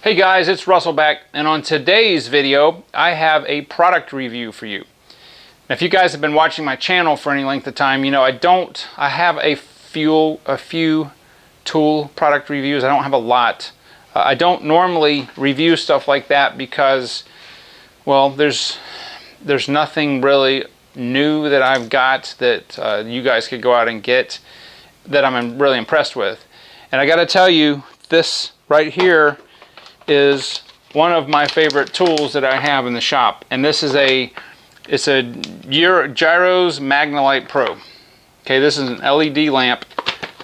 Hey guys, it's Russell back, and on today's video I have a product review for you. Now, if you guys have been watching my channel for any length of time, you know I have a few tool product reviews. I don't have a lot. I don't normally review stuff like that because, well, there's nothing really new that I've got that you guys could go out and get that I'm really impressed with. And I got to tell you, this right here is one of my favorite tools that I have in the shop, and this is it's a Gyros Magnalite Pro. Okay, this is an LED lamp.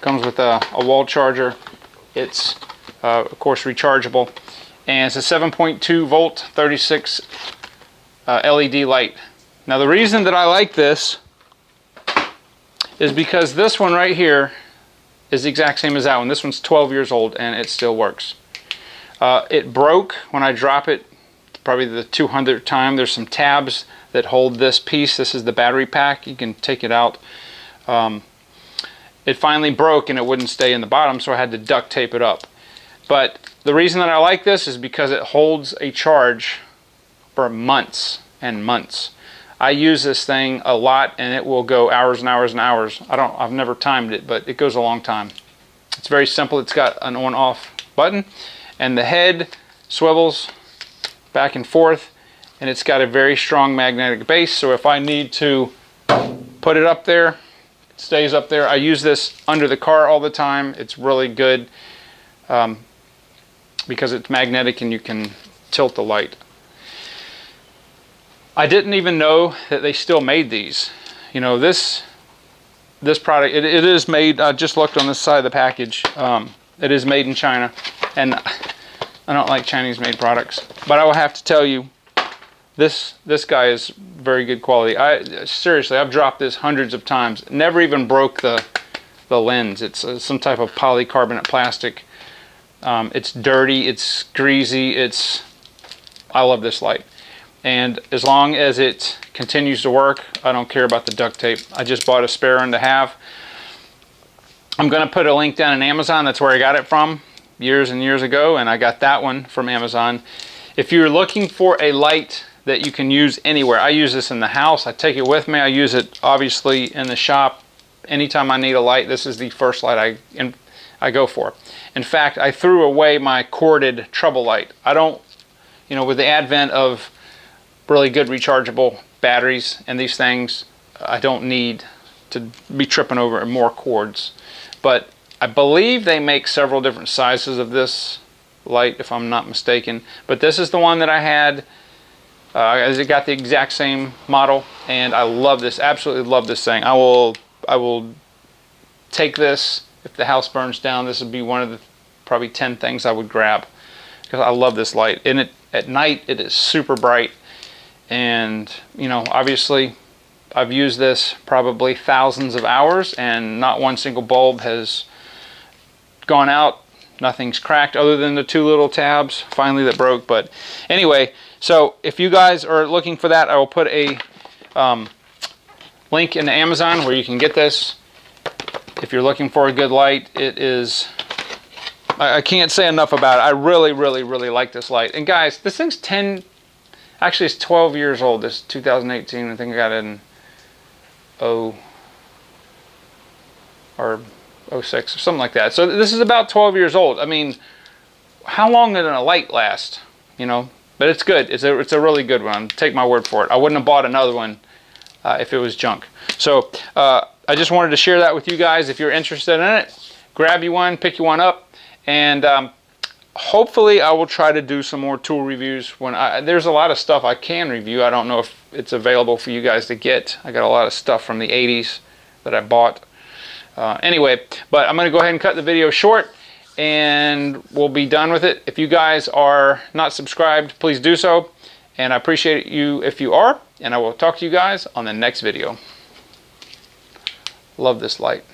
Comes with a wall charger. It's of course rechargeable, and it's a 7.2 volt 36 LED light. Now the reason that I like this is because this one right here is the exact same as that one. This one's 12 years old and it still works. It broke when I drop it, probably the 200th time. There's some tabs that hold this piece. This is the battery pack. You can take it out. It finally broke and it wouldn't stay in the bottom, so I had to duct tape it up. But the reason that I like this is because it holds a charge for months and months. I use this thing a lot and it will go hours and hours and hours. I've never timed it, but it goes a long time. It's very simple. It's got an on-off button, and the head swivels back and forth, and it's got a very strong magnetic base, so if I need to put it up there, it stays up there. I use this under the car all the time. It's really good because it's magnetic and you can tilt the light. I didn't even know that they still made these. You know, this product, it is made, I just looked on this side of the package, it is made in China, and I don't like Chinese made products, but I will have to tell you, this guy is very good quality. Seriously, I've dropped this hundreds of times. Never even broke the lens. It's some type of polycarbonate plastic. It's dirty, it's greasy, I love this light. And as long as it continues to work, I don't care about the duct tape. I just bought a spare one to have. I'm going to put a link down in Amazon. That's where I got it from years and years ago, and I got that one from Amazon. If you're looking for a light that you can use anywhere, I use this in the house. I take it with me. I use it obviously in the shop. Anytime I need a light, this is the first light I go for. In fact, I threw away my corded trouble light. I don't, you know, with the advent of really good rechargeable batteries and these things, I don't need to be tripping over more cords. But I believe they make several different sizes of this light, if I'm not mistaken. But this is the one that I had. It got the exact same model, and I love this. Absolutely love this thing. I will take this if the house burns down. This would be one of the probably 10 things I would grab because I love this light. And at night it is super bright, and you know, obviously I've used this probably thousands of hours and not one single bulb has gone out. Nothing's cracked other than the two little tabs finally that broke. But anyway, so if you guys are looking for that, I will put a link in Amazon where you can get this. If you're looking for a good light, it is, I can't say enough about it. I really like this light. And guys, this thing's actually it's 12 years old. This is 2018. I think I got it in 06 or something like that. So this is about 12 years old. I mean, how long did a light last? You know, but it's good. It's a really good one. Take my word for it. I wouldn't have bought another one if it was junk. So I just wanted to share that with you guys. If you're interested in it, grab you one, pick you one up, and hopefully I will try to do some more tool reviews when there's a lot of stuff I can review. I don't know if it's available for you guys to get. I got a lot of stuff from the 80s that I bought. Anyway, but I'm going to go ahead and cut the video short, and we'll be done with it. If you guys are not subscribed, please do so, and I appreciate you if you are, and I will talk to you guys on the next video. Love this light.